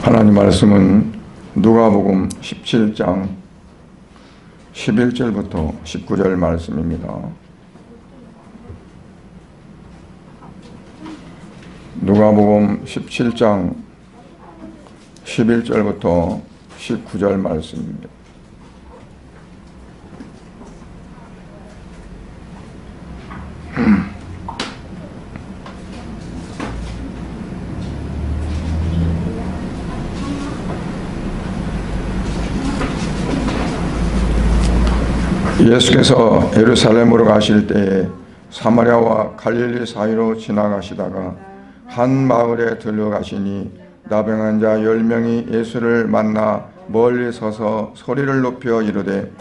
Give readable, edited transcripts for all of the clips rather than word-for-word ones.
하나님 말씀은 누가복음 17장 11절부터 19절 말씀입니다. 누가복음 17장 11절부터 19절 말씀입니다. 예수께서 예루살렘으로 가실 때에 사마리아와 갈릴리 사이로 지나가시다가 한 마을에 들어가시니 나병한 자 10명이 예수를 만나 멀리 서서 소리를 높여 이르되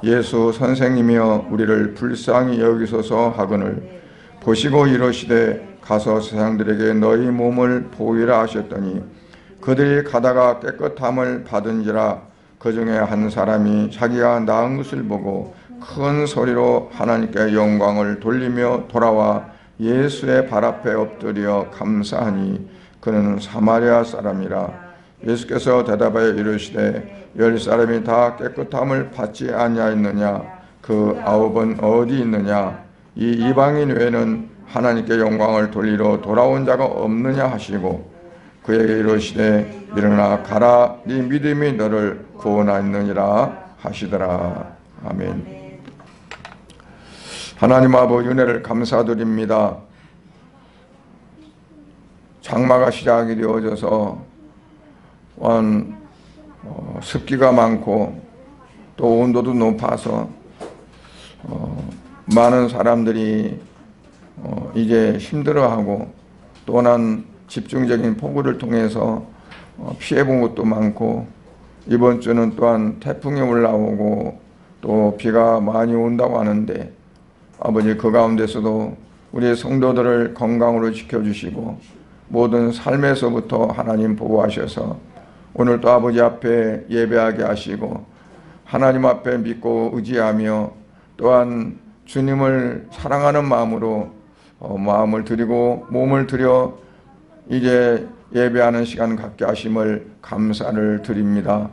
예수 선생님이여 우리를 불쌍히 여기소서 하거늘 보시고 이르시되 가서 세상들에게 너희 몸을 보이라 하셨더니 그들이 가다가 깨끗함을 받은지라. 그 중에 한 사람이 자기가 나은 것을 보고 큰 소리로 하나님께 영광을 돌리며 돌아와 예수의 발 앞에 엎드려 감사하니 그는 사마리아 사람이라. 예수께서 대답하여 이르시되 10사람이 다 깨끗함을 받지 아니하였느냐? 그 9은 어디 있느냐? 이 이방인 외에는 하나님께 영광을 돌리러 돌아온 자가 없느냐 하시고 그에게 이르시되 일어나 가라 네 믿음이 너를 구원하였느니라 하시더라. 아멘. 하나님 아버지 은혜를 감사드립니다. 장마가 시작이 되어져서 습기가 많고 또 온도도 높아서 많은 사람들이 이제 힘들어하고 또한 집중적인 폭우를 통해서 피해본 것도 많고 이번 주는 또한 태풍이 올라오고 또 비가 많이 온다고 하는데 아버지 그 가운데서도 우리 성도들을 건강으로 지켜주시고 모든 삶에서부터 하나님 보호하셔서 오늘 또 아버지 앞에 예배하게 하시고 하나님 앞에 믿고 의지하며 또한 주님을 사랑하는 마음으로 마음을 드리고 몸을 들여 이제 예배하는 시간 갖게 하심을 감사를 드립니다.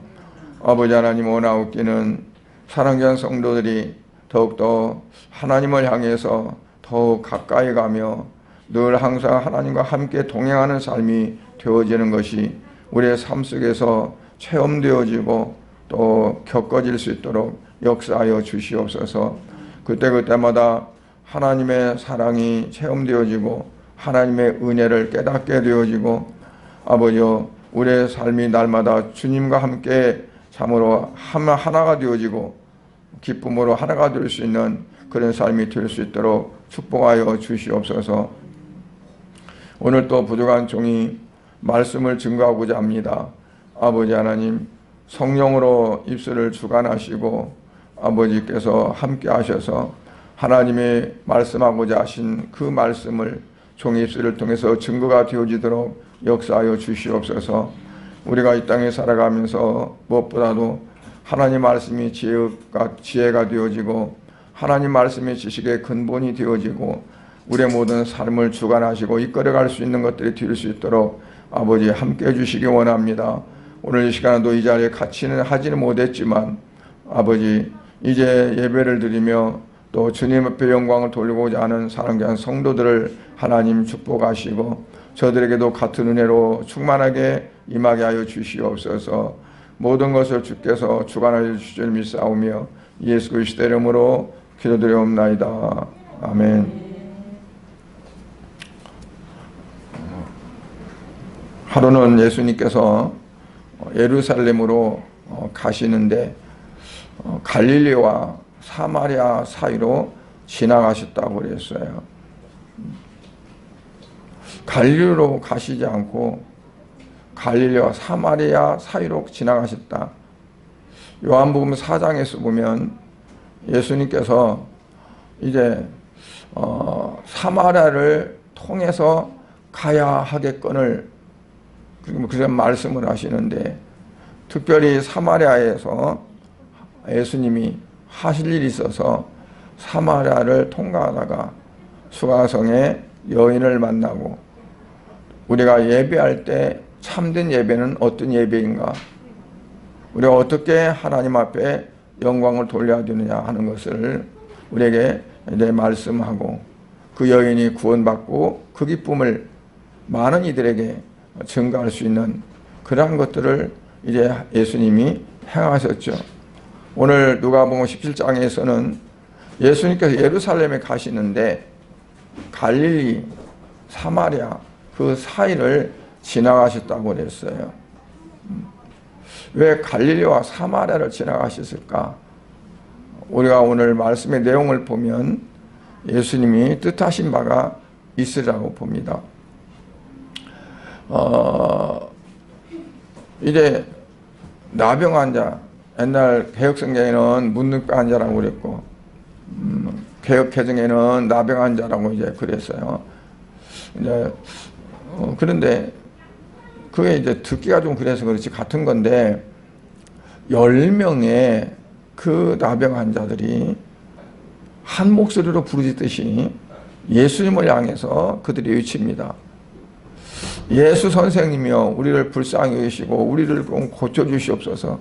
아버지 하나님 원하옵기는 사랑하는 성도들이 더욱더 하나님을 향해서 더욱 가까이 가며 늘 항상 하나님과 함께 동행하는 삶이 되어지는 것이 우리의 삶 속에서 체험되어지고 또 겪어질 수 있도록 역사하여 주시옵소서. 그때마다 하나님의 사랑이 체험되어지고 하나님의 은혜를 깨닫게 되어지고 아버지여 우리의 삶이 날마다 주님과 함께 참으로 하나가 되어지고 기쁨으로 하나가 될 수 있는 그런 삶이 될 수 있도록 축복하여 주시옵소서. 오늘 또 부족한 종이 말씀을 증거하고자 합니다. 아버지 하나님 성령으로 입술을 주관하시고 아버지께서 함께 하셔서 하나님의 말씀하고자 하신 그 말씀을 종의 입술을 통해서 증거가 되어지도록 역사하여 주시옵소서. 우리가 이 땅에 살아가면서 무엇보다도 하나님 말씀이 지혜가 되어지고 하나님 말씀의 지식의 근본이 되어지고 우리의 모든 삶을 주관하시고 이끌어갈 수 있는 것들이 될 수 있도록 아버지 함께 해주시기 원합니다. 오늘 이 시간에도 이 자리에 같이는 하지는 못했지만 아버지 이제 예배를 드리며 또 주님 앞에 영광을 돌리고자 하는 사랑하는 성도들을 하나님 축복하시고 저들에게도 같은 은혜로 충만하게 임하게 하여 주시옵소서. 모든 것을 주께서 주관하여 주실 줄 믿사오며 예수 그리스도의 이름으로 기도드리옵나이다. 아멘. 하루는 예수님께서 예루살렘으로 가시는데 갈릴리와 사마리아 사이로 지나가셨다고 그랬어요. 갈릴리로 가시지 않고 갈릴리와 사마리아 사이로 지나가셨다. 요한복음 4장에서 보면 예수님께서 이제 사마리아를 통해서 가야 하겠거늘 그런 말씀을 하시는데 특별히 사마리아에서 예수님이 하실 일이 있어서 사마리아를 통과하다가 수가성에 여인을 만나고 우리가 예배할 때 참된 예배는 어떤 예배인가? 우리가 어떻게 하나님 앞에 영광을 돌려야 되느냐 하는 것을 우리에게 이제 말씀하고, 그 여인이 구원받고 그 기쁨을 많은 이들에게 증가할 수 있는 그러한 것들을 이제 예수님이 행하셨죠. 오늘 누가복음 17장에서는 예수님께서 예루살렘에 가시는데 갈릴리, 사마리아 그 사이를 지나가셨다고 그랬어요. 왜 갈릴리와 사마리아를 지나가셨을까? 우리가 오늘 말씀의 내용을 보면 예수님이 뜻하신 바가 있으라고 봅니다. 이제 나병 환자, 옛날 개혁성경에는 문둥병 환자라고 그랬고, 개혁개정에는 나병 환자라고 이제 그랬어요. 이제 그런데 그게 이제 듣기가 좀 그래서 그렇지 같은 건데, 10명의 그 나병 환자들이 한 목소리로 부르짖듯이 예수님을 향해서 그들이 외칩니다. 예수 선생님이여, 우리를 불쌍히 여기시고 우리를 고쳐주시옵소서.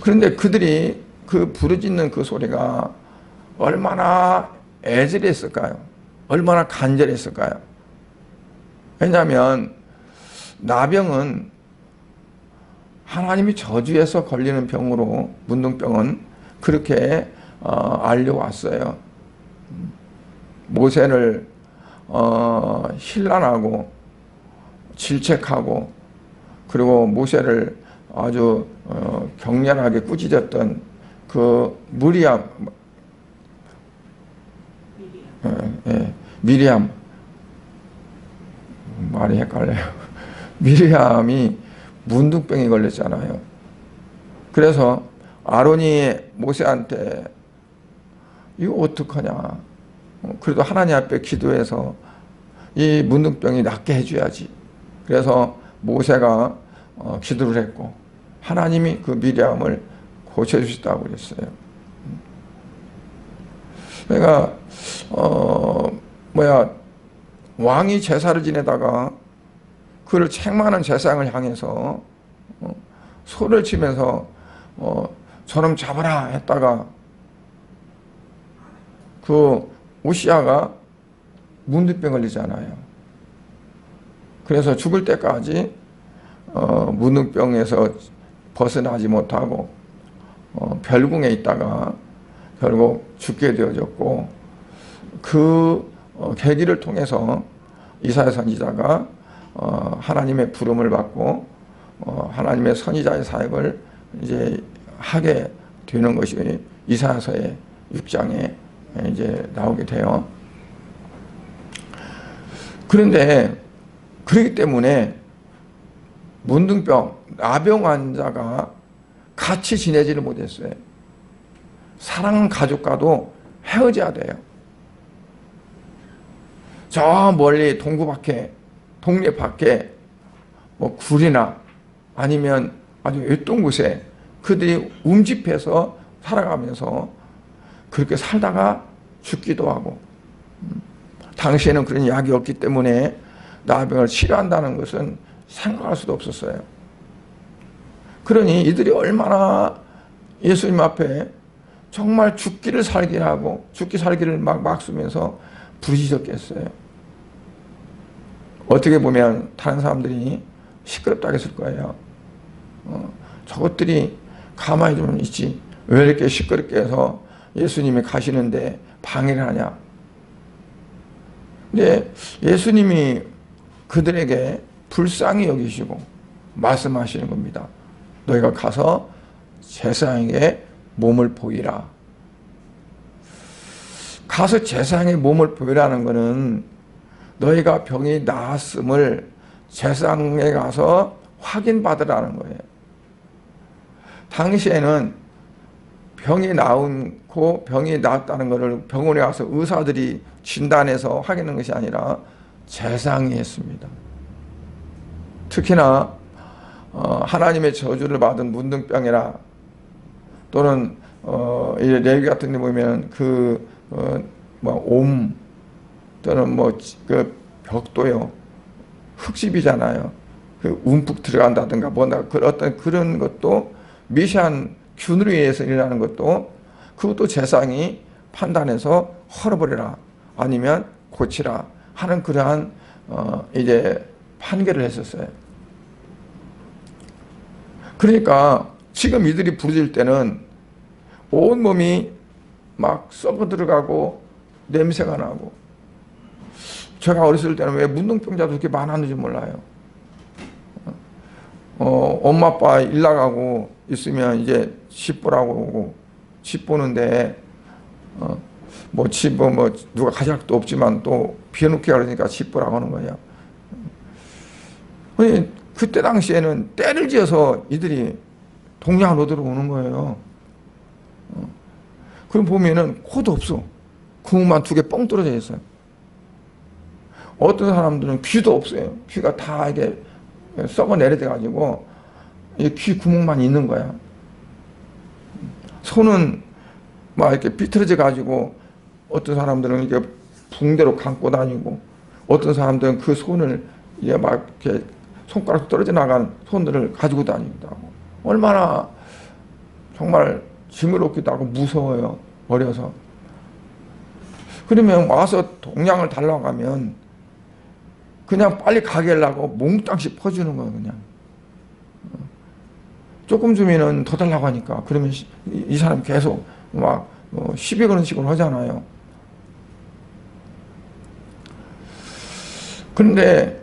그런데 그들이 그 부르짖는 그 소리가 얼마나 애절했을까요? 얼마나 간절했을까요? 왜냐하면 나병은 하나님이 저주해서 걸리는 병으로, 문둥병은 그렇게 알려왔어요. 모세를 힐난하고 질책하고, 그리고 모세를 아주 격렬하게 꾸짖었던 그 미리암, 말이 헷갈려요. 미리암이 문둥병이 걸렸잖아요. 그래서 아론이 모세한테 이거 어떡하냐, 그래도 하나님 앞에 기도해서 이 문둥병이 낫게 해줘야지. 그래서 모세가 기도를 했고 하나님이 그 미리암을 고쳐주셨다고 그랬어요. 그러니까 왕이 제사를 지내다가 그를 책망하는 제사장을 향해서 소를 치면서 저놈 잡아라 했다가 그 우시아가 문둥병 걸리잖아요. 그래서 죽을 때까지 문둥병에서 벗어나지 못하고 별궁에 있다가 결국 죽게 되어졌고, 그 계기를 통해서 이사야 선지자가 하나님의 부름을 받고 하나님의 선지자의 사역을 이제 하게 되는 것이 이사야서의 6장에 이제 나오게 돼요. 그런데 그렇기 때문에 문둥병, 나병 환자가 같이 지내지를 못했어요. 사랑하는 가족과도 헤어져야 돼요. 저 멀리 동구 밖에, 동네 밖에 뭐 굴이나 아니면 아주 외딴 곳에 그들이 움집해서 살아가면서 그렇게 살다가 죽기도 하고, 당시에는 그런 약이 없기 때문에 나병을 치료한다는 것은 생각할 수도 없었어요. 그러니 이들이 얼마나 예수님 앞에 정말 죽기를 살기를 하고 죽기 살기를 막 쓰면서 부르짖었겠어요. 어떻게 보면 다른 사람들이 시끄럽다고 했을 거예요. 저것들이 가만히 좀 있지, 왜 이렇게 시끄럽게 해서 예수님이 가시는데 방해를 하냐. 근데 예수님이 그들에게 불쌍히 여기시고 말씀하시는 겁니다. 너희가 가서 제사장에게 몸을 보이라. 가서 제사장의 몸을 보이라는 것은 너희가 병이 나았음을 제사장에 가서 확인받으라는 거예요. 당시에는 병이 나고 병이 나았다는 것을 병원에 가서 의사들이 진단해서 확인하는 것이 아니라 제사장이 했습니다. 특히나 하나님의 저주를 받은 문둥병이나 또는 레위 같은 데 보면 옴 또는 그 벽도요, 흙집이잖아요. 그 움푹 들어간다든가 뭐나 그 어떤 그런 것도 미세한 균으로 의해서 일어나는 것도 그것도 재상이 판단해서 헐어버려라 아니면 고치라 하는 그러한 이제 판결을 했었어요. 그러니까 지금 이들이 부르질 때는 온몸이 막 썩어 들어가고 냄새가 나고, 제가 어렸을 때는 왜 문둥병자도 그렇게 많았는지 몰라요. 엄마 아빠 일 나가고 있으면 이제 집 보라고 오고, 집 보는데 뭐 누가 가져갈 것도 없지만 또 비워놓게 하려니까 집 보라고 하는 거예요. 그때 당시에는 때를 지어서 이들이 동양을 얻으러 오는 거예요. 그럼 보면은 코도 없어. 구멍만 2개 뻥 뚫어져 있어요. 어떤 사람들은 귀도 없어요. 귀가 다 이게 썩어 내려져가지고 귀 구멍만 있는 거야. 손은 막 이렇게 비틀어져 가지고 어떤 사람들은 이렇게 붕대로 감고 다니고, 어떤 사람들은 그 손을 이제 막 이렇게 손가락 떨어져 나간 손들을 가지고 다니기도 하고, 얼마나 정말 징그럽기도 하고 무서워요. 어려서. 그러면 와서 동양을 달라고 하면 그냥 빨리 가게 하려고 몽땅씩 퍼주는 거예요. 그냥 조금 주면은 더 달라고 하니까, 그러면 이 사람 계속 막 시비 거는 식으로 하잖아요. 그런데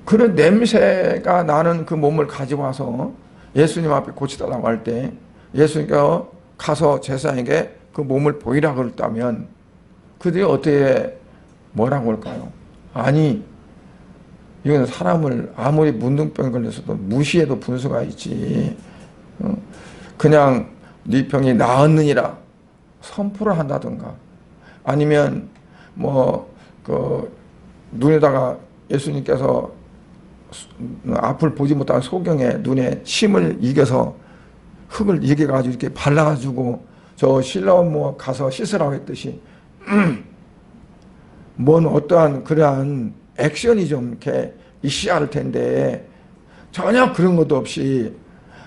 그런 냄새가 나는 그 몸을 가지고 와서 예수님 앞에 고치달라고 할 때 예수님께서 가서 제사장에게 그 몸을 보이라고 그랬다면 그들이 어떻게 뭐라고 할까요? 아니, 이건 사람을 아무리 문둥병 걸려서도 무시해도 분수가 있지, 그냥 네 병이 나았느니라 선포를 한다든가, 아니면 눈에다가 예수님께서 앞을 보지 못한 소경의 눈에 침을 이겨서 흙을 이겨가지고 이렇게 발라가지고 저 실로암 가서 씻으라고 했듯이 뭔 어떠한 그러한 액션이 좀 이렇게 있어야 할 텐데 전혀 그런 것도 없이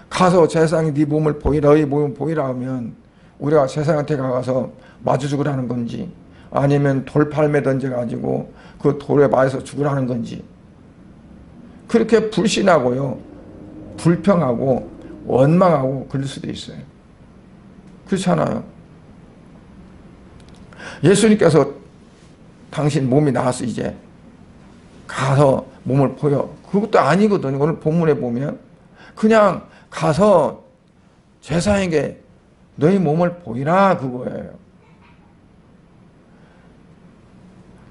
가서 세상에 네 몸을 보이라, 너희 몸을 보이라 하면 우리가 세상한테 가서 마주 죽으라는 건지, 아니면 돌팔매 던져가지고 그 돌에 맞아서 죽으라는 건지, 그렇게 불신하고요, 불평하고 원망하고 그럴 수도 있어요. 그렇잖아요. 예수님께서 당신 몸이 나았어, 이제 가서 몸을 보여, 그것도 아니거든요. 오늘 본문에 보면 그냥 가서 제사장에게 너희 몸을 보이라, 그거예요.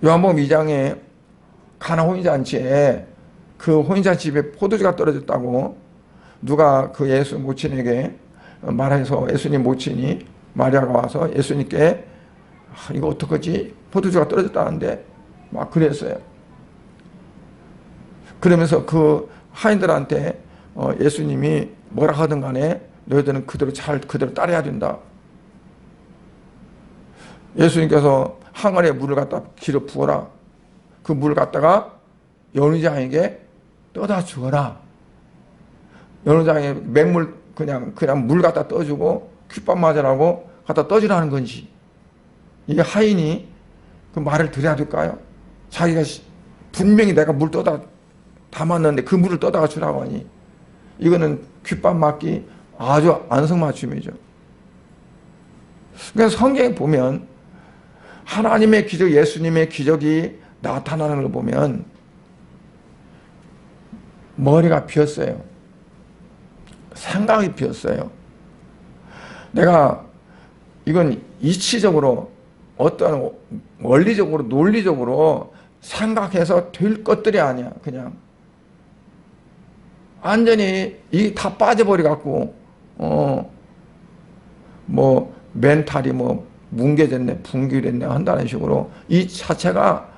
요한복음 2장에 가나 혼인잔치에 그 혼인잔치집에 포도주가 떨어졌다고 누가 그 예수 모친에게 말해서 예수님 모친이 마리아가 와서 예수님께 이거 어떡하지? 포도주가 떨어졌다는데 막 그랬어요. 그러면서 그 하인들한테 예수님이 뭐라 하든 간에 너희들은 그대로 따라야 된다. 예수님께서 항아리에 물을 갖다 기어 부어라. 그 물을 갖다가 연회장에게 떠다 주어라. 연회장에 맹물 그냥 물 갖다 떠주고 귓밥 맞으라고 갖다 떠주라는 건지, 이게 하인이 그 말을 들어야 될까요? 자기가 분명히 내가 물 떠다 담았는데 그 물을 떠다가 주라고 하니, 이거는 귓밥 맞기 아주 안성맞춤이죠. 그래서 성경에 보면 하나님의 기적, 예수님의 기적이 나타나는 걸 보면 머리가 비었어요. 생각이 비었어요. 내가 이건 이치적으로 어떤 원리적으로 논리적으로 생각해서 될 것들이 아니야. 그냥 완전히 이 다 빠져버려 갖고 멘탈이 뭉개졌네, 붕괴됐네 한다는 식으로 이 자체가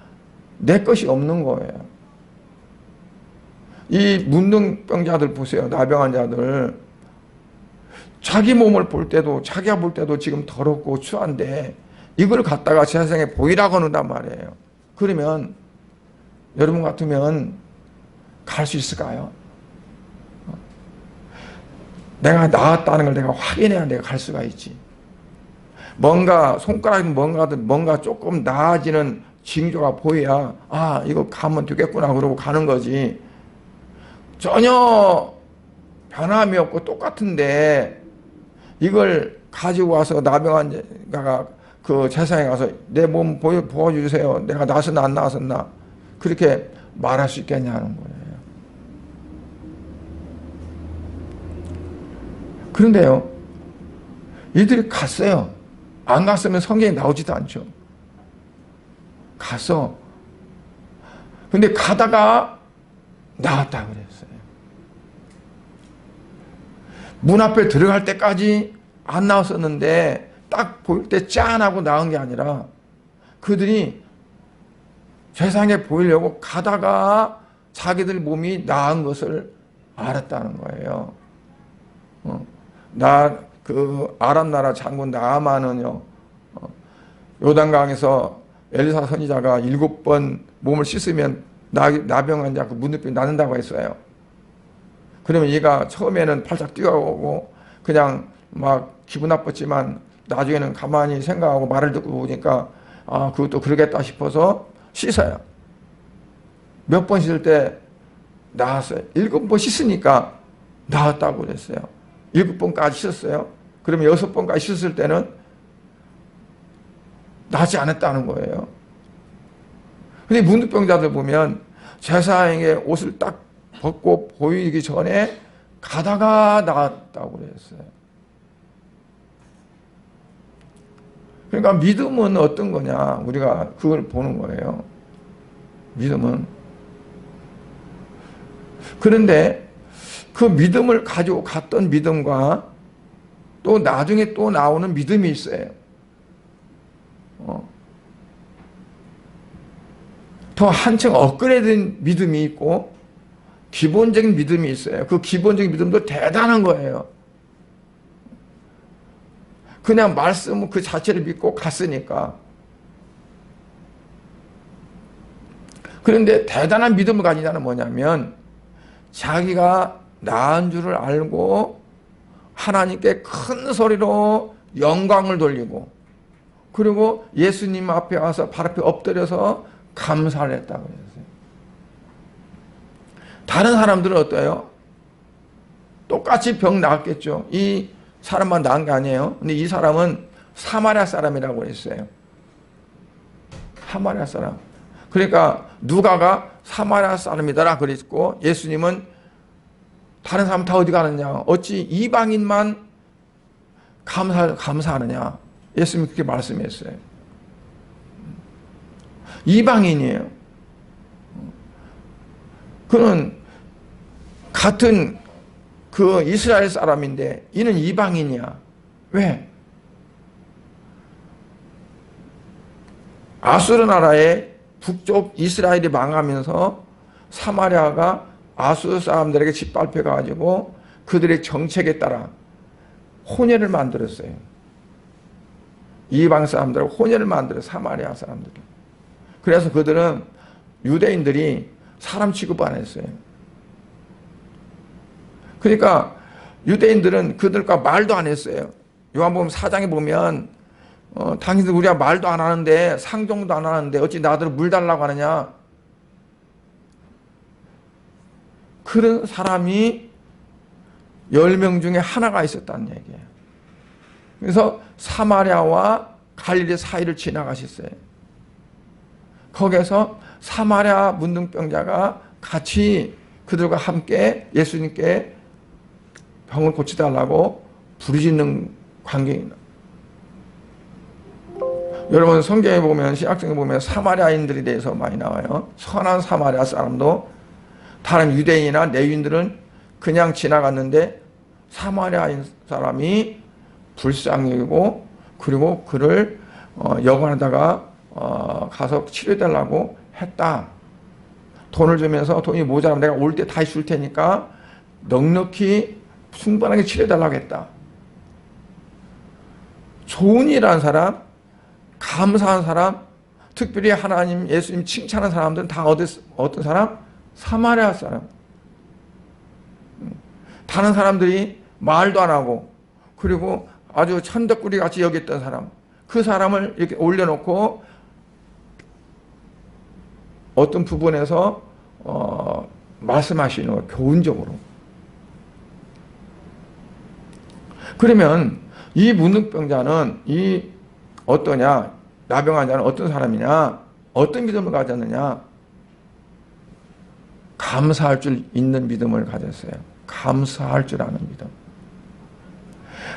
내 것이 없는 거예요. 이 문둥병자들 보세요. 나병한 자들, 자기 몸을 볼 때도, 자기가 볼 때도 지금 더럽고 추한데 이걸 갖다가 세상에 보이라고 한단 말이에요. 그러면 여러분 같으면 갈 수 있을까요? 내가 나았다는 걸 내가 확인해야 내가 갈 수가 있지. 뭔가 손가락이 뭔가 조금 나아지는 징조가 보여야 아 이거 가면 되겠구나 그러고 가는 거지. 전혀 변함이 없고 똑같은데 이걸 가지고 와서 나병환자가 그 제사장에 가서 내 몸 보여주세요. 내가 나았었나 안 나았었나 그렇게 말할 수 있겠냐는 거예요. 그런데요, 이들이 갔어요. 안 갔으면 성경에 나오지도 않죠. 갔어. 근데 가다가 나왔다 그랬어요. 문 앞에 들어갈 때까지 안 나왔었는데 딱 보일 때 짠하고 나온 게 아니라 그들이 세상에 보이려고 가다가 자기들 몸이 나은 것을 알았다는 거예요. 그 아람 나라 장군 나아만은요, 요단강에서 엘리사 선지자가 7번 몸을 씻으면 나병 환자 그 문둥병이 낫는다고 했어요. 그러면 얘가 처음에는 팔짝 뛰어오고 그냥 막 기분 나빴지만 나중에는 가만히 생각하고 말을 듣고 보니까 아 그것도 그러겠다 싶어서 씻어요. 몇 번 씻을 때 나았어요. 7번 씻으니까 나았다고 그랬어요. 7번까지 씻었어요. 그러면 6번까지 씻었을 때는 낫지 않았다는 거예요. 근데 문둥병자들 보면 제사장의 옷을 딱 벗고 보이기 전에 가다가 나았다고 그랬어요. 그러니까 믿음은 어떤 거냐 우리가 그걸 보는 거예요. 믿음은. 그런데 그 믿음을 가지고 갔던 믿음과 또 나중에 또 나오는 믿음이 있어요. 더 한층 업그레이드된 믿음이 있고 기본적인 믿음이 있어요. 그 기본적인 믿음도 대단한 거예요. 그냥 말씀 그 자체를 믿고 갔으니까. 그런데 대단한 믿음을 가진 자는 뭐냐면 자기가 나은 줄을 알고 하나님께 큰 소리로 영광을 돌리고 그리고 예수님 앞에 와서 발 앞에 엎드려서 감사를 했다고 그랬어요. 다른 사람들은 어때요? 똑같이 병 나았겠죠. 이 사람만 나은 게 아니에요. 근데 이 사람은 사마리아 사람이라고 했어요. 사마리아 사람. 그러니까 누가가 사마리아 사람이더라 그랬고 예수님은 다른 사람 다 어디 가느냐. 어찌 이방인만 감사하느냐. 예수님이 그렇게 말씀했어요. 이방인이에요. 그는 같은 그 이스라엘 사람인데 이는 이방인이야. 왜? 아수르 나라의 북쪽 이스라엘이 망하면서 사마리아가 아수르 사람들에게 짓밟혀가지고 그들의 정책에 따라 혼혈을 만들었어요. 이방 사람들하고 혼혈을 만들어요. 사마리아 사람들이. 그래서 그들은 유대인들이 사람 취급 안 했어요. 그러니까 유대인들은 그들과 말도 안 했어요. 요한복음 4장에 보면 당신들 우리가 말도 안 하는데 상종도 안 하는데 어찌 나들 물 달라고 하느냐. 그런 사람이 10명 중에 하나가 있었다는 얘기예요. 그래서 사마리아와 갈릴리 사이를 지나가셨어요. 거기에서 사마리아 문둥병자가 같이 그들과 함께 예수님께 병을 고치달라고 부르짖는 관계입니다. 여러분 성경에 보면 신약성에 보면 사마리아인들에 대해서 많이 나와요. 선한 사마리아 사람도 다른 유대인이나 내유인들은 그냥 지나갔는데 사마리아인 사람이 불쌍히 여기고 그리고 그를 여관에다가 가서 치료해달라고 했다. 돈을 주면서 돈이 모자라면 내가 올 때 다시 줄 테니까 넉넉히 충분하게 치료해달라고 했다. 좋은 일한 사람, 감사한 사람, 특별히 하나님, 예수님 칭찬하는 사람들은 다 어떤 사람? 사마리아 사람. 다른 사람들이 말도 안 하고 그리고 아주 천덕꾸리 같이 여겼던 사람, 그 사람을 이렇게 올려놓고 어떤 부분에서 말씀하시는 거 교훈적으로. 그러면 이 문둥병자는 이 어떠냐, 나병 자는 어떤 사람이냐, 어떤 믿음을 가졌느냐, 감사할 줄 있는 믿음을 가졌어요. 감사할 줄 아는 믿음.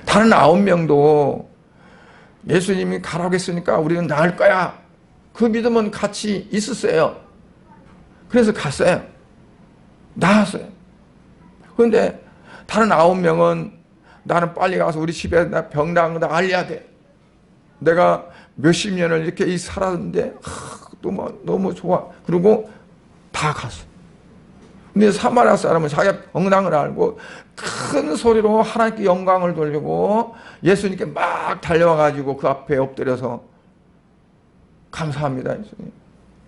다른 9명도 예수님이 가라고 했으니까 우리는 나을 거야, 그 믿음은 같이 있었어요. 그래서 갔어요. 나았어요. 그런데 다른 9명은 나는 빨리 가서 우리 집에 나 병 나은 거 알려야 돼. 내가 몇십 년을 이렇게 살았는데 너무 좋아. 그리고 다 갔어. 근데 사마리아 사람은 자기가 병난을 알고 큰 소리로 하나님께 영광을 돌리고 예수님께 막 달려와가지고 그 앞에 엎드려서 감사합니다, 예수님.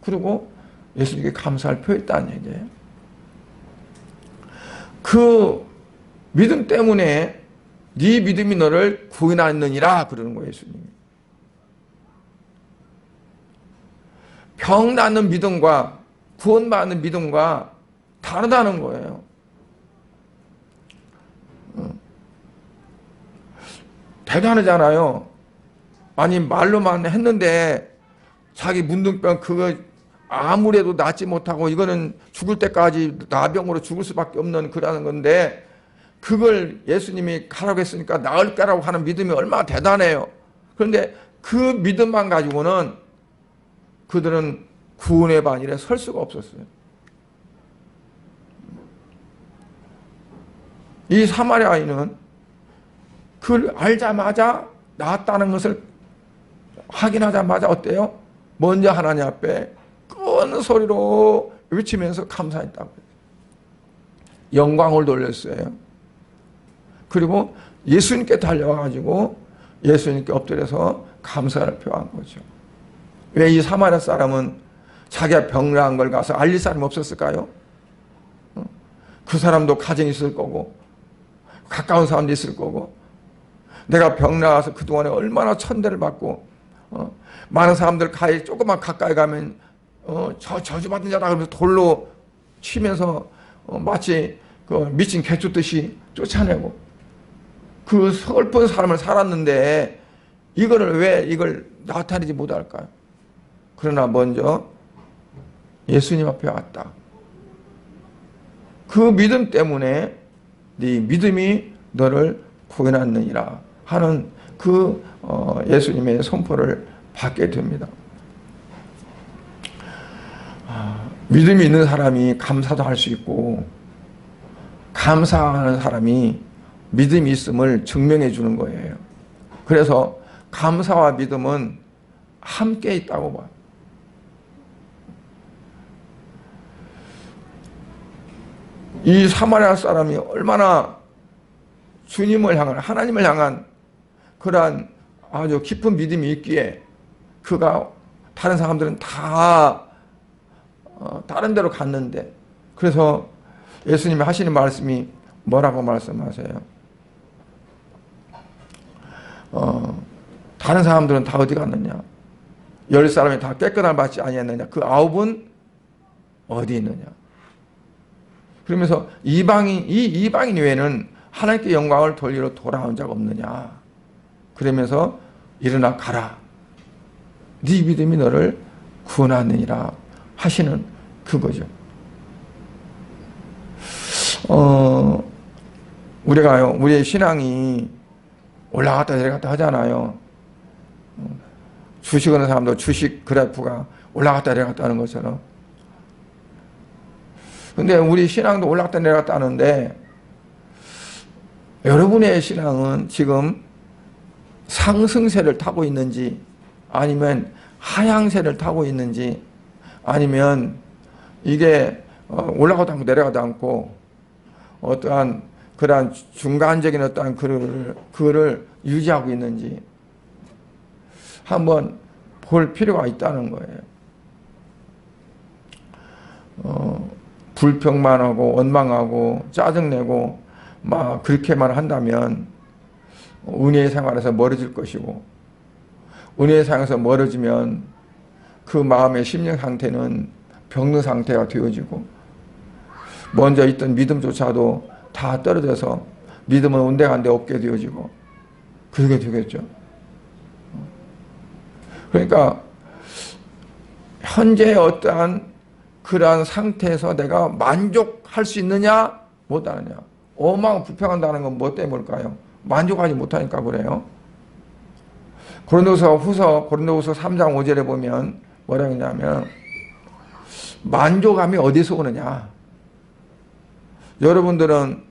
그리고 예수님께 감사를 표했다는 얘기예요. 그 믿음 때문에 네 믿음이 너를 구원하느니라 그러는 거예요, 예수님이. 병 낫는 믿음과 구원받는 믿음과 다르다는 거예요. 대단하잖아요. 아니 말로만 했는데 자기 문둥병 그거 아무래도 낫지 못하고 이거는 죽을 때까지 나병으로 죽을 수밖에 없는 그러는 건데 그걸 예수님이 가라고 했으니까 나을 거라고 하는 믿음이 얼마나 대단해요. 그런데 그 믿음만 가지고는 그들은 구원의 반열에 설 수가 없었어요. 이 사마리아인은 그걸 알자마자 나았다는 것을 확인하자마자 어때요? 먼저 하나님 앞에 큰 소리로 외치면서 감사했다고. 영광을 돌렸어요. 그리고 예수님께 달려와가지고 예수님께 엎드려서 감사를 표한 거죠. 왜 이 사마리아 사람은 자기가 병나은 걸 가서 알릴 사람이 없었을까요? 그 사람도 가정이 있을 거고 가까운 사람도 있을 거고 내가 병나서 그동안에 얼마나 천대를 받고 많은 사람들 조금만 가까이 가면 저주받은 자다 그러면서 돌로 치면서 마치 그 미친 개 쫓듯이 쫓아내고 그 슬픈 삶을 살았는데 이걸 나타내지 못할까요? 그러나 먼저 예수님 앞에 왔다. 그 믿음 때문에 네 믿음이 너를 구원하느니라 하는 그 예수님의 선포를 받게 됩니다. 믿음이 있는 사람이 감사도 할 수 있고 감사하는 사람이 믿음이 있음을 증명해 주는 거예요. 그래서 감사와 믿음은 함께 있다고 봐요. 이 사마리아 사람이 얼마나 주님을 향한 하나님을 향한 그러한 아주 깊은 믿음이 있기에 그가 다른 사람들은 다 다른 데로 갔는데 그래서 예수님이 하시는 말씀이 뭐라고 말씀하세요? 다른 사람들은 다 어디 갔느냐? 10사람이 다 깨끗함을 받지 아니했느냐? 그 9은 어디 있느냐? 그러면서 이 이방인 외에는 하나님께 영광을 돌리러 돌아온 자가 없느냐? 그러면서 일어나 가라. 네 믿음이 너를 구원하느니라 하시는 그거죠. 우리의 신앙이 올라갔다 내려갔다 하잖아요. 주식 하는 사람도 주식 그래프가 올라갔다 내려갔다 하는 것처럼. 근데 우리 신앙도 올라갔다 내려갔다 하는데 여러분의 신앙은 지금 상승세를 타고 있는지 아니면 하향세를 타고 있는지 아니면 이게 올라가도 않고 내려가도 않고 어떠한 그러한 중간적인 어떠한 그를 유지하고 있는지 한번 볼 필요가 있다는 거예요. 불평만 하고 원망하고 짜증내고 막 그렇게만 한다면 은혜의 생활에서 멀어질 것이고, 은혜의 생활에서 멀어지면 그 마음의 심령 상태는 병든 상태가 되어지고, 먼저 있던 믿음조차도 다 떨어져서 믿음은 온데간데 없게 되어지고, 그렇게 되겠죠. 그러니까 현재 어떠한 그러한 상태에서 내가 만족할 수 있느냐 못하느냐. 오만 불평한다는 건 뭐 때문일까요? 만족하지 못하니까 그래요. 고린도후서 3장 5절에 보면 뭐라 했냐면 만족감이 어디서 오느냐. 여러분들은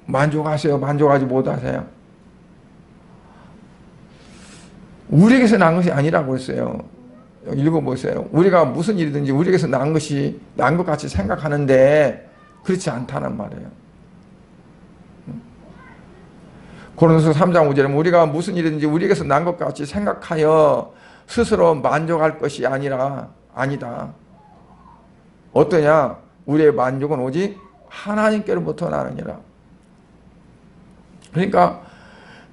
만족하세요? 만족하지 못하세요? 우리에게서 난 것이 아니라고 했어요. 읽어보세요. 우리가 무슨 일이든지 우리에게서 난 것 같이 생각하는데 그렇지 않다는 말이에요. 고린도서 3장 5절에 우리가 무슨 일이든지 우리에게서 난 것 같이 생각하여 스스로 만족할 것이 아니다. 어떠냐? 우리의 만족은 오직 하나님께로부터 나느니라. 그러니까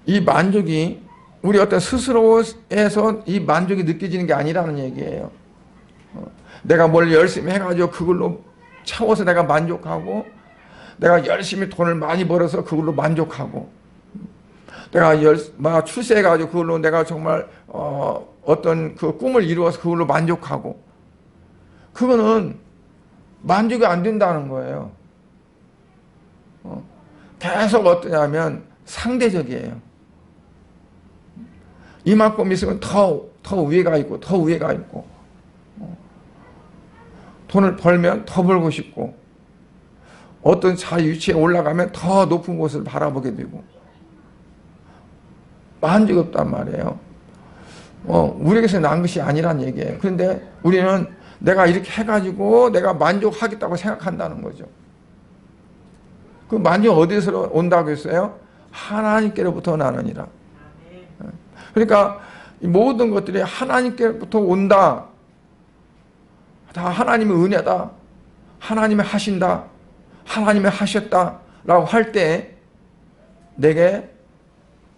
이 만족이 우리 어떤 스스로에서 이 만족이 느껴지는 게 아니라는 얘기예요. 내가 뭘 열심히 해가지고 그걸로 채워서 내가 만족하고, 내가 열심히 돈을 많이 벌어서 그걸로 만족하고, 내가 출세해가지고 그걸로 내가 정말 어떤 그 꿈을 이루어서 그걸로 만족하고, 그거는 만족이 안 된다는 거예요. 계속 어떠냐면 상대적이에요. 이만큼 있으면 더 위에가 있고, 더 위에가 있고, 돈을 벌면 더 벌고 싶고, 어떤 자리 위치에 올라가면 더 높은 곳을 바라보게 되고, 만족이 없단 말이에요. 우리에게서 난 것이 아니란 얘기예요. 그런데 우리는 내가 이렇게 해가지고 내가 만족하겠다고 생각한다는 거죠. 그 만족 어디서 온다고 했어요? 하나님께로부터 나느니라. 그러니까 모든 것들이 하나님께로부터 온다. 다 하나님의 은혜다. 하나님이 하신다. 하나님이 하셨다. 라고 할 때 내게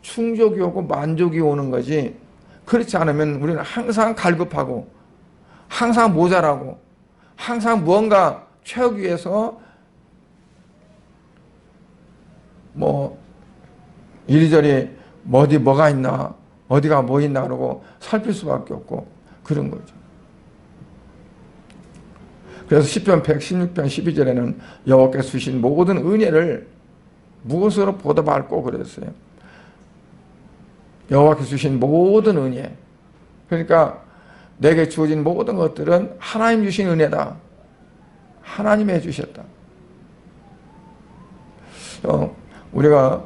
충족이 오고 만족이 오는 거지. 그렇지 않으면 우리는 항상 갈급하고, 항상 모자라고, 항상 무언가 채우기 위해서 이리저리 어디 뭐가 있나, 어디가 뭐 있나 그러고 살필 수밖에 없고 그런 거죠. 그래서 시편 116편 12절에는 여호와께서 주신 모든 은혜를 무엇으로 보답할꼬 그랬어요. 여호와께서 주신 모든 은혜. 그러니까 내게 주어진 모든 것들은 하나님 주신 은혜다. 하나님이 해주셨다. 우리가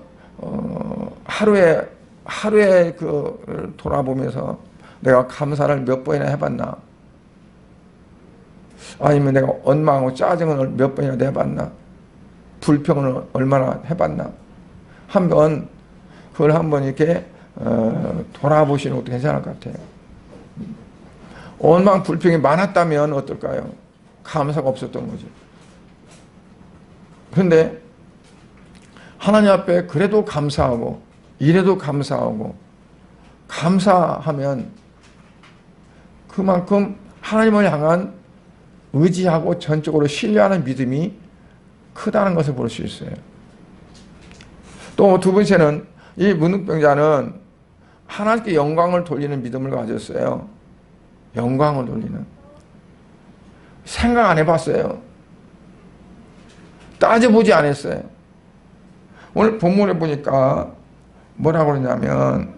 하루에 그 돌아보면서 내가 감사를 몇 번이나 해봤나? 아니면 내가 원망하고 짜증을 몇 번이나 내봤나? 불평을 얼마나 해봤나? 그걸 한번 이렇게 돌아보시는 것도 괜찮을 것 같아요. 원망 불평이 많았다면 어떨까요? 감사가 없었던 거죠. 그런데 하나님 앞에 그래도 감사하고 이래도 감사하고 감사하면 그만큼 하나님을 향한 의지하고 전적으로 신뢰하는 믿음이 크다는 것을 볼 수 있어요. 또 두 번째는 이 문둥병자는 하나님께 영광을 돌리는 믿음을 가졌어요. 영광을 돌리는. 생각 안 해봤어요. 따져보지 않았어요. 오늘 본문에 보니까 뭐라고 그러냐면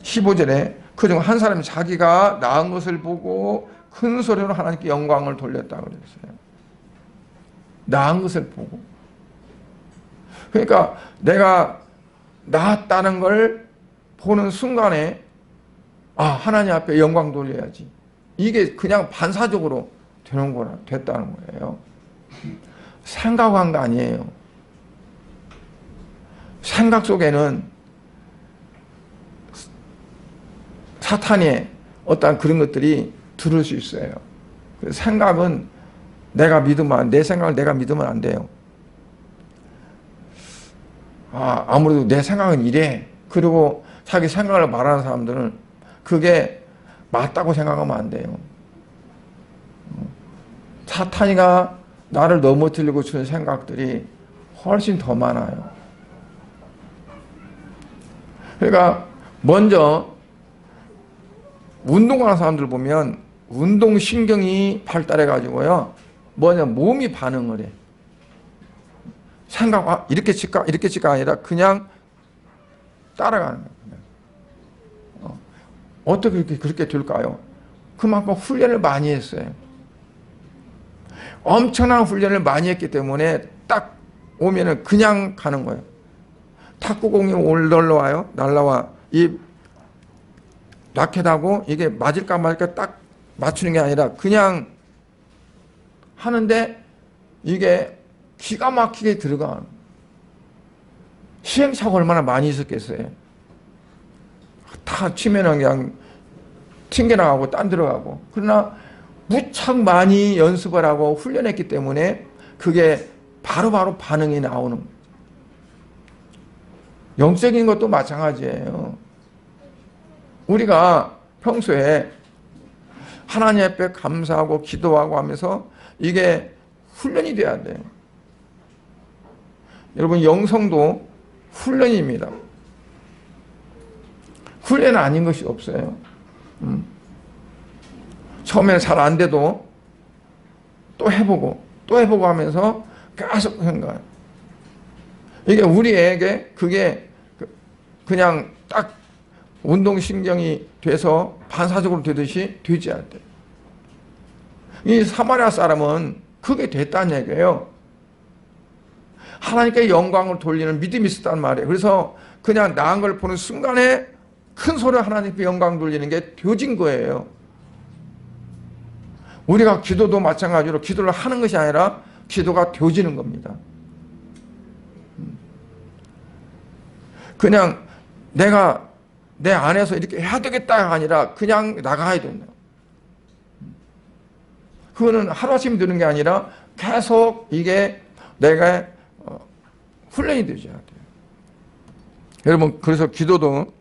15절에 그중 한 사람이 자기가 낳은 것을 보고 큰 소리로 하나님께 영광을 돌렸다고 그랬어요. 낳은 것을 보고. 그러니까 내가 낳았다는 걸 보는 순간에 하나님 앞에 영광 돌려야지. 이게 그냥 반사적으로 됐다는 거예요. 생각한 거 아니에요. 생각 속에는 사탄의 어떤 그런 것들이 들을 수 있어요. 생각은 내 생각을 내가 믿으면 안 돼요. 아무래도 내 생각은 이래. 그리고 자기 생각을 말하는 사람들은 그게 맞다고 생각하면 안 돼요. 사탄이가 나를 넘어뜨리고 주는 생각들이 훨씬 더 많아요. 그러니까 먼저 운동하는 사람들 보면 운동신경이 발달해 가지고요, 뭐냐, 몸이 반응을 해. 생각, 이렇게 칠까 이렇게 칠까 아니라 그냥 따라가는 거예요. 어떻게 그렇게 될까요? 그만큼 훈련을 많이 했어요. 엄청난 훈련을 많이 했기 때문에 딱 오면은 그냥 가는 거예요. 탁구공이 날라와. 이 라켓하고 이게 맞을까 말까 딱 맞추는 게 아니라 그냥 하는데 이게 기가 막히게 들어가는, 시행착오가 얼마나 많이 있었겠어요. 다 치면은 그냥 튕겨나가고 딴 들어가고. 그러나 무척 많이 연습을 하고 훈련했기 때문에 그게 바로바로 반응이 나오는 거예요. 영적인 것도 마찬가지예요. 우리가 평소에 하나님 앞에 감사하고 기도하고 하면서 이게 훈련이 돼야 돼요. 여러분, 영성도 훈련입니다. 훈련 아닌 것이 없어요. 처음에 잘 안 돼도 또 해보고 하면서 계속 생각해요. 이게 우리에게 그게 그냥 딱 운동신경이 돼서 반사적으로 되듯이 되지 않대요. 이 사마리아 사람은 그게 됐다는 얘기예요. 하나님께 영광을 돌리는 믿음이 있었단 말이에요. 그래서 그냥 나은 걸 보는 순간에 큰 소리로 하나님께 영광 돌리는 게 되어진 거예요. 우리가 기도도 마찬가지로 기도를 하는 것이 아니라 기도가 되어지는 겁니다. 그냥 내가 내 안에서 이렇게 해야 되겠다가 아니라 그냥 나가야 된다. 그거는 하루아침에 되는 게 아니라 계속 이게 내가 훈련이 되셔야 돼요. 여러분, 그래서 기도도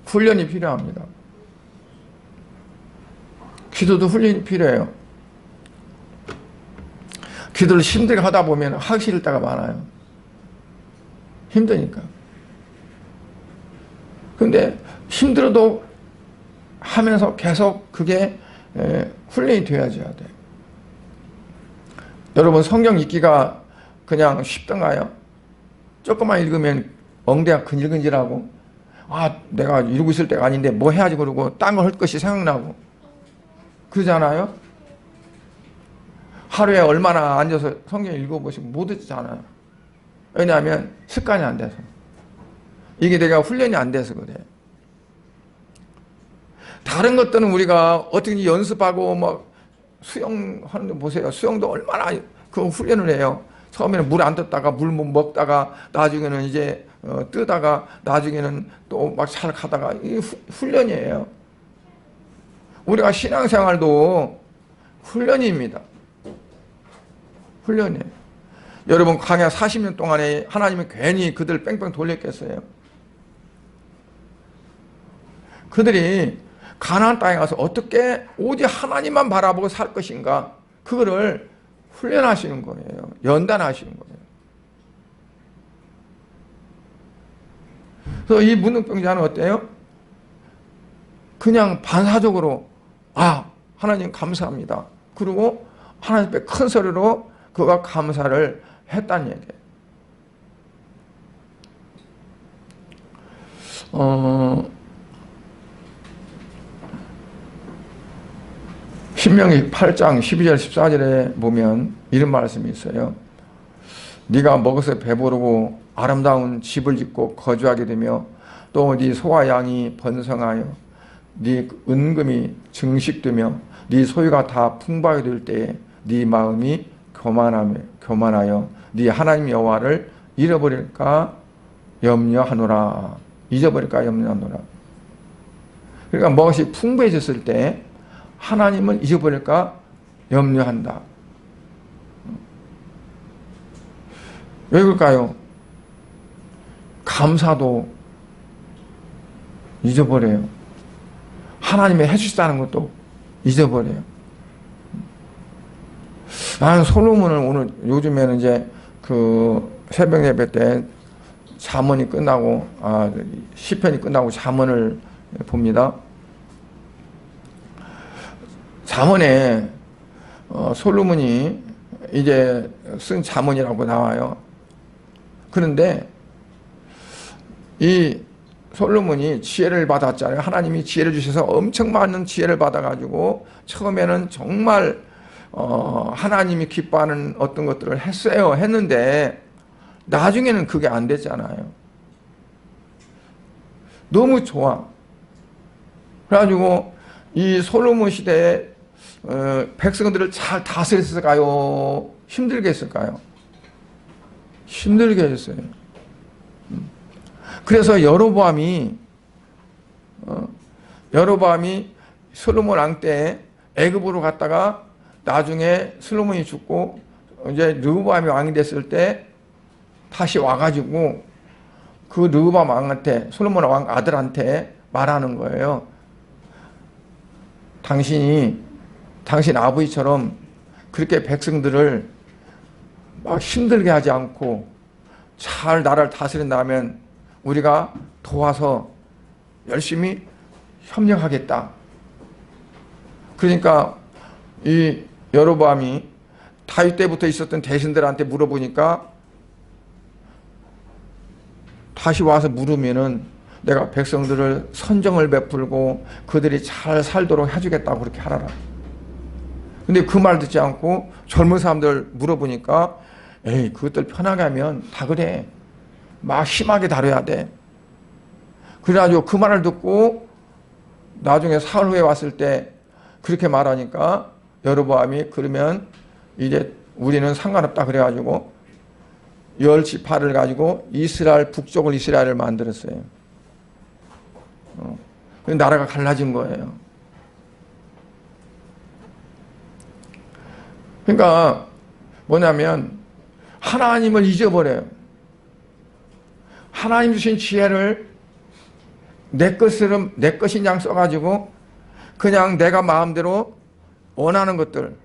훈련이 필요합니다. 기도도 훈련이 필요해요. 기도를 힘들게 하다 보면 하기 싫을 때가 많아요. 힘드니까. 근데 힘들어도 하면서 계속 그게 훈련이 되어야지 돼요. 여러분, 성경 읽기가 그냥 쉽던가요? 조금만 읽으면 엉대가 근질근질하고, 내가 이러고 있을 때가 아닌데 뭐 해야지 그러고 딴 거 할 것이 생각나고 그러잖아요. 하루에 얼마나 앉아서 성경 읽어보시고 못 듣잖아요. 왜냐하면 습관이 안 돼서. 이게 내가 훈련이 안 돼서 그래요. 다른 것들은 우리가 어떻게 연습하고 막 수영하는 거 보세요. 수영도 얼마나 그 훈련을 해요. 처음에는 물 안 떴다가 물 못 먹다가 나중에는 이제 뜨다가 나중에는 또 막 잘 가다가 이게 훈련이에요. 우리가 신앙생활도 훈련입니다. 훈련이에요. 여러분, 광야 40년 동안에 하나님은 괜히 그들 뺑뺑 돌렸겠어요? 그들이 가나안 땅에 가서 어떻게 오직 하나님만 바라보고 살 것인가, 그거를 훈련하시는 거예요. 연단하시는 거예요. 그래서 이 문둥병자는 어때요? 그냥 반사적으로 하나님 감사합니다. 그리고 하나님 앞에 큰 소리로 그가 감사를 했다는 얘기예요. 신명기 8장 12절 14절에 보면 이런 말씀이 있어요. 네가 먹어서 배부르고 아름다운 집을 짓고 거주하게 되며 또 네 소와 양이 번성하여 네 은금이 증식되며 네 소유가 다 풍부하게 될 때에 네 마음이 교만하여 네 하나님 여호와를 잃어버릴까 염려하노라. 잊어버릴까 염려하노라. 그러니까 무엇이 풍부해졌을 때 하나님을 잊어버릴까 염려한다. 왜 그럴까요? 감사도 잊어버려요. 하나님이 해주시다는 것도 잊어버려요. 나는 솔로몬을 오늘 요즘에는 이제 그 새벽 예배 때 잠언이 끝나고 시편이 끝나고 잠언을 봅니다. 잠언에 솔로몬이 이제 쓴 잠언이라고 나와요. 그런데 이 솔로몬이 지혜를 받았잖아요. 하나님이 지혜를 주셔서 엄청 많은 지혜를 받아가지고 처음에는 정말 하나님이 기뻐하는 어떤 것들을 했는데 나중에는 그게 안 됐잖아요. 너무 좋아. 그래가지고 이 솔로몬 시대에 백성들을 잘 다스렸을까요? 힘들게 했을까요? 힘들게 했어요. 그래서 여로보암이 솔로몬 왕 때 애굽으로 갔다가 나중에 솔로몬이 죽고 이제 르호보암이 왕이 됐을 때 다시 와가지고 그 르호보암 왕한테, 솔로몬 왕 아들한테 말하는 거예요. 당신 아버지처럼 그렇게 백성들을 막 힘들게 하지 않고 잘 나라를 다스린다면 우리가 도와서 열심히 협력하겠다. 그러니까 이 여로보암이 다윗 때부터 있었던 대신들한테 물어보니까 다시 와서 물으면은 내가 백성들을 선정을 베풀고 그들이 잘 살도록 해주겠다고 그렇게 하라라. 근데 그 말 듣지 않고 젊은 사람들 물어보니까 에이, 그것들 편하게 하면 다 그래. 막 심하게 다뤄야 돼. 그래가지고 그 말을 듣고 나중에 사흘 후에 왔을 때 그렇게 말하니까 여로보암이 그러면 이제 우리는 상관없다 그래가지고 10지파를 가지고 이스라엘 북쪽을 이스라엘을 만들었어요. 나라가 갈라진 거예요. 그러니까 뭐냐면 하나님을 잊어버려요. 하나님 주신 지혜를 내 것인 양 써가지고 그냥 내가 마음대로 원하는 것들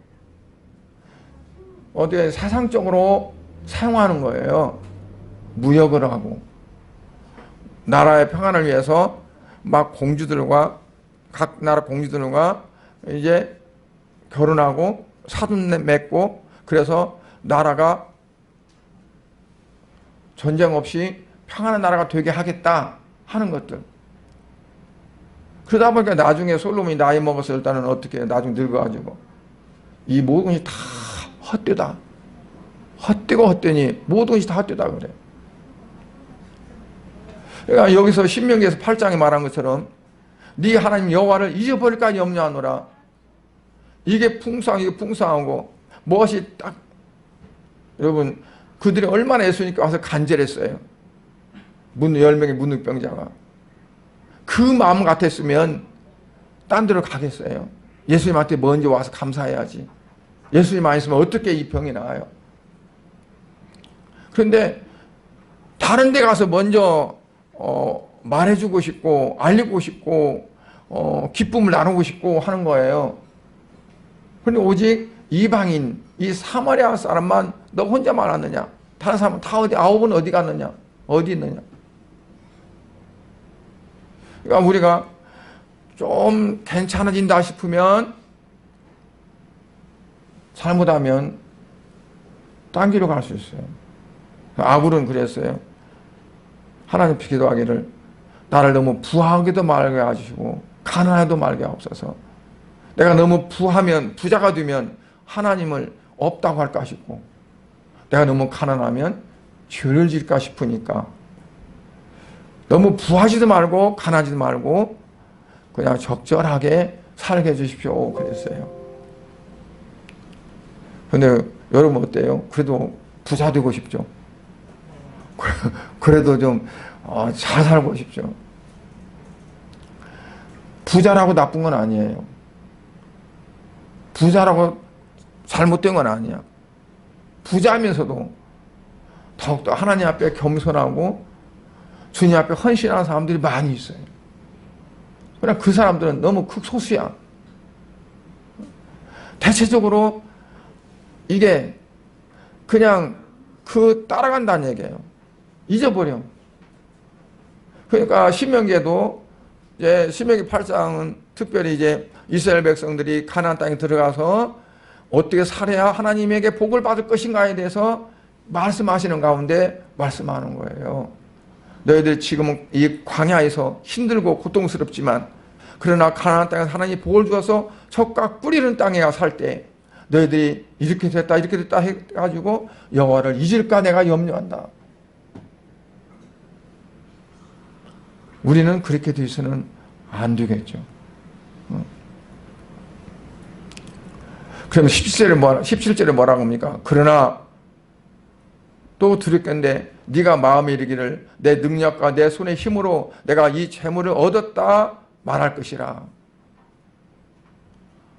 어디에 사상적으로 사용하는 거예요. 무역을 하고 나라의 평안을 위해서 막 각 나라 공주들과 이제 결혼하고 사돈 맺고 그래서 나라가 전쟁 없이 평안한 나라가 되게 하겠다 하는 것들. 그러다 보니까 나중에 솔로몬이 나이 먹어서 일단은 어떻게 나중에 늙어가지고 이 모든 것이 다 헛되다. 헛되고 헛되니 모든 것이 다 헛되다 그래. 그러니까 여기서 신명기에서 8장에 말한 것처럼 네 하나님 여호와를 잊어버릴까 염려하노라. 이게 풍성하고 무엇이 딱 여러분 그들이 얼마나 예수님께 와서 간절했어요. 10명의 문둥병자가 그 마음 같았으면 딴 데로 가겠어요. 예수님한테 먼저 와서 감사해야지. 예수님 안 있으면 어떻게 이 병이 나아요? 그런데 다른 데 가서 먼저 말해주고 싶고 알리고 싶고 기쁨을 나누고 싶고 하는 거예요. 그런데 오직 이방인 이 사마리아 사람만 너 혼자만 왔느냐? 다른 사람은 다 아홉은 어디 갔느냐? 어디 있느냐? 그러니까 우리가 좀 괜찮아진다 싶으면 잘못하면 딴 길로 갈 수 있어요. 아굴은 그랬어요. 하나님께 기도하기를 나를 너무 부하게도 말게 하시고 가난해도 말게 하옵소서. 내가 너무 부자가 되면 하나님을 없다고 할까 싶고 내가 너무 가난하면 죄를 질까 싶으니까 너무 부하지도 말고 가난하지도 말고 그냥 적절하게 살게 해주십시오 그랬어요. 근데 여러분 어때요? 그래도 부자 되고 싶죠? 그래도 좀 잘 살고 싶죠? 부자라고 나쁜 건 아니에요. 부자라고 잘못된 건 아니야. 부자면서도 더욱더 하나님 앞에 겸손하고 주님 앞에 헌신하는 사람들이 많이 있어요. 그러나 그 사람들은 너무 극소수야. 대체적으로 이게 그냥 따라간다는 얘기예요. 잊어버려. 그러니까 신명기에도 이제 신명기 8장은 특별히 이제 이스라엘 백성들이 가나안 땅에 들어가서 어떻게 살아야 하나님에게 복을 받을 것인가에 대해서 말씀하시는 가운데 말씀하는 거예요. 너희들 지금은 이 광야에서 힘들고 고통스럽지만 그러나 가나안 땅에서 하나님이 복을 주어서 적과 꿀이는 땅에 살 때 너희들이 이렇게 됐다 해가지고 여호와를 잊을까 내가 염려한다. 우리는 그렇게 돼서는 안 되겠죠. 그럼 17절에 뭐라고 합니까? 그러나 또 들을 건데 네가 마음에 이르기를 내 능력과 내 손의 힘으로 내가 이 재물을 얻었다 말할 것이라.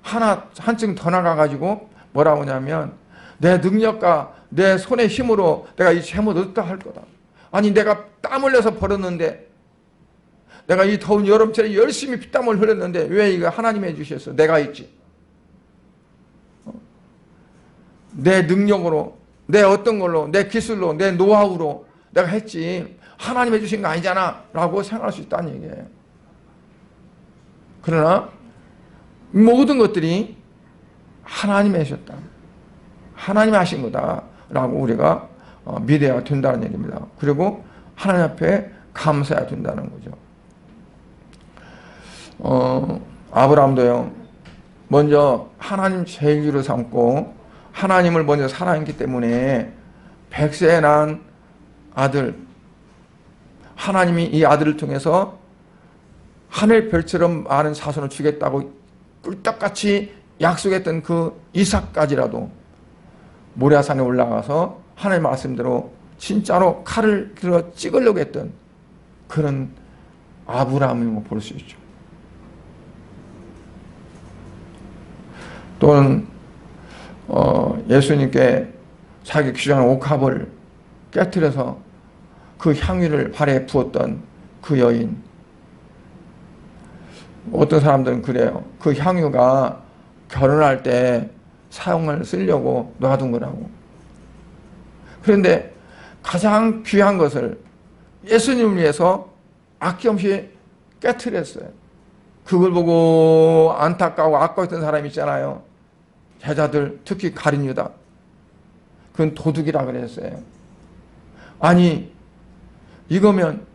한층 더 나가가지고 뭐라고 하냐면 내 능력과 내 손의 힘으로 내가 이 재물을 얻었다 할 거다. 아니 내가 땀 흘려서 벌었는데 내가 이 더운 여름철에 열심히 피땀을 흘렸는데 왜 이거 하나님이 해주셨어? 내가 있지. 내 능력으로 내 어떤 걸로 내 기술로 내 노하우로 내가 했지 하나님 해주신 거 아니잖아 라고 생각할 수 있다는 얘기예요. 그러나 모든 것들이 하나님이 하셨다. 하나님이 하신 거다 라고 우리가 믿어야 된다는 얘기입니다. 그리고 하나님 앞에 감사해야 된다는 거죠. 아브라함도요 먼저 하나님 제일주로 삼고 하나님을 먼저 사랑했기 때문에 100세에 난 아들, 하나님이 이 아들을 통해서 하늘별처럼 많은 자손을 주겠다고 꿀떡같이 약속했던 그 이삭까지라도 모리아산에 올라가서 하나님 말씀대로 진짜로 칼을 들어 찍으려고 했던 그런 아브라함을 볼 수 있죠. 또는 예수님께 자기 귀중한 옥합을 깨트려서 그 향유를 발에 부었던 그 여인. 어떤 사람들은 그래요. 그 향유가 결혼할 때 사용을 쓰려고 놔둔 거라고. 그런데 가장 귀한 것을 예수님을 위해서 아낌없이 깨트렸어요. 그걸 보고 안타까워 아까웠던 사람이 있잖아요. 제자들, 특히 가룟 유다. 그건 도둑이라 그랬어요. 아니 이거면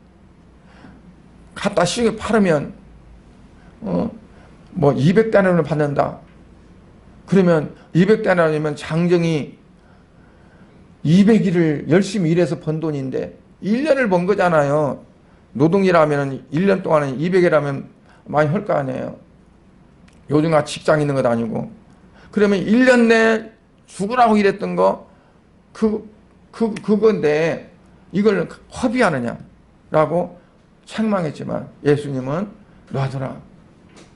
갖다 시중에 팔으면 뭐 200데나리온을 받는다. 그러면 200데나리온이면 장정이 200일을 열심히 일해서 번 돈인데 1년을 번 거잖아요. 노동이라면 1년 동안은 200이라면 많이 할 거 아니에요. 요즘같이 직장 있는 것도 아니고. 그러면 1년 내에 죽으라고 일했던 거 그건데 이걸 허비하느냐라고 책망했지만 예수님은 놔두라.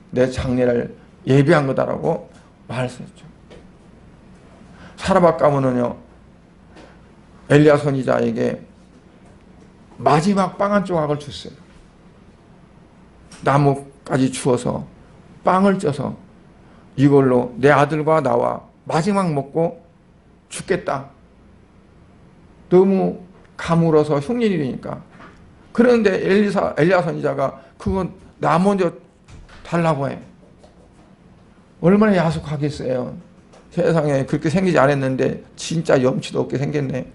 내 장례를 예비한 거다라고 말했었죠. 사라밧 가문은요 엘리야 선지자에게 마지막 빵 한 조각을 줬어요. 나무까지 주워서 빵을 쪄서 이걸로 내 아들과 나와 마지막 먹고 죽겠다. 너무 가물어서 흉년이니까. 그런데 엘리야 선지자가 그건 나 먼저 달라고 해. 얼마나 야속하겠어요. 세상에 그렇게 생기지 않았는데 진짜 염치도 없게 생겼네.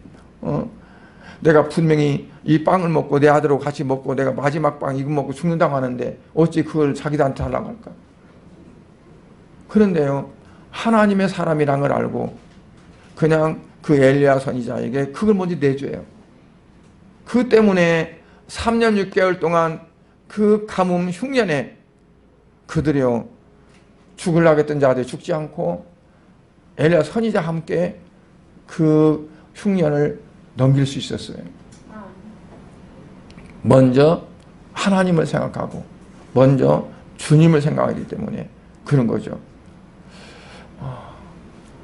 내가 분명히 이 빵을 먹고 내 아들하고 같이 먹고 내가 마지막 빵 이거 먹고 죽는다고 하는데 어찌 그걸 자기들한테 하려고 할까? 그런데요 하나님의 사람이란 걸 알고 그냥 그 엘리야 선지자에게 그걸 먼저 내줘요. 그 때문에 3년 6개월 동안 그 가뭄 흉년에 그들이요 죽으려고 했던 자들이 죽지 않고 엘리야 선지자와 함께 그 흉년을 넘길 수 있었어요. 먼저 하나님을 생각하고 먼저 주님을 생각하기 때문에 그런 거죠.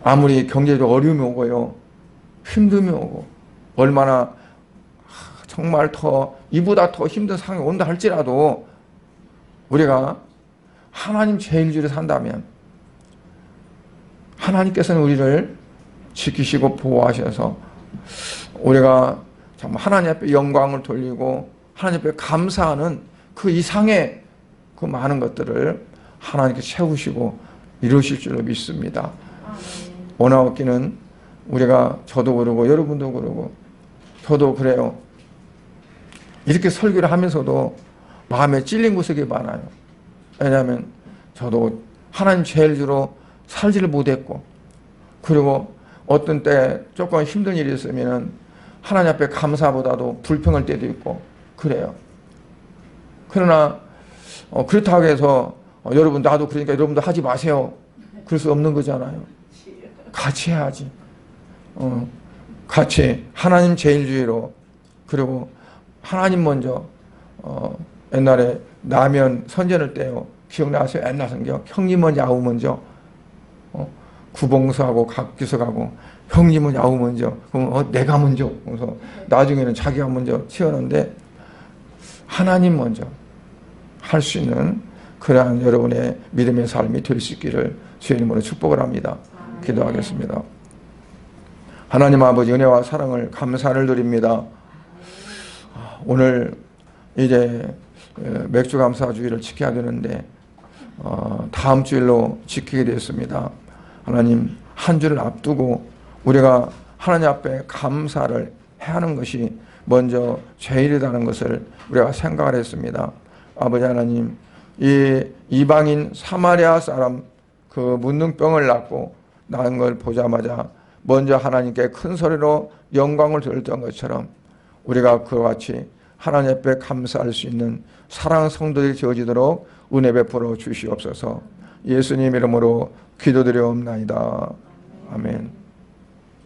아무리 경제적 어려움이 오고요 힘듦이 오고 얼마나 정말 이보다 더 힘든 상황이 온다 할지라도 우리가 하나님 제일주의를 산다면 하나님께서는 우리를 지키시고 보호하셔서 우리가 정말 하나님 앞에 영광을 돌리고 하나님 앞에 감사하는 그 이상의 그 많은 것들을 하나님께 채우시고 이루실 줄로 믿습니다. 원하옵기는 우리가 저도 그러고 여러분도 그러고 저도 그래요. 이렇게 설교를 하면서도 마음에 찔린 곳이 많아요. 왜냐하면 저도 하나님 제일주로 살지를 못했고 그리고 어떤 때 조금 힘든 일이 있으면 하나님 앞에 감사보다도 불평할 때도 있고 그래요. 그러나 그렇다고 해서 여러분 나도 그러니까 여러분도 하지 마세요. 그럴 수 없는 거잖아요. 같이 해야지. 같이 하나님 제일주의로 그리고 하나님 먼저 옛날에 라면 선전을 때요. 기억나세요? 옛날 성경 형님 먼저 아우 먼저 구봉서하고 각기서하고 형님은 아우 먼저 그럼 내가 먼저 그래서 나중에는 자기가 먼저 치웠는데 하나님 먼저 할 수 있는 그러한 여러분의 믿음의 삶이 될 수 있기를 주의 이름으로 축복을 합니다. 기도하겠습니다. 하나님 아버지 은혜와 사랑을 감사를 드립니다. 오늘 이제 맥주 감사주의를 지켜야 되는데 다음 주일로 지키게 됐습니다. 하나님 한 주를 앞두고 우리가 하나님 앞에 감사를 해야 하는 것이 먼저 제일이라는 것을 우리가 생각을 했습니다. 아버지 하나님 이 이방인 사마리아 사람 그 문둥병을 낫고 나은 걸 보자마자 먼저 하나님께 큰 소리로 영광을 돌렸던 것처럼 우리가 그와 같이 하나님 앞에 감사할 수 있는 사랑하는 성도들이 되어지도록 은혜 베풀어 주시옵소서. 예수님 이름으로 기도드려옵나이다. 아멘.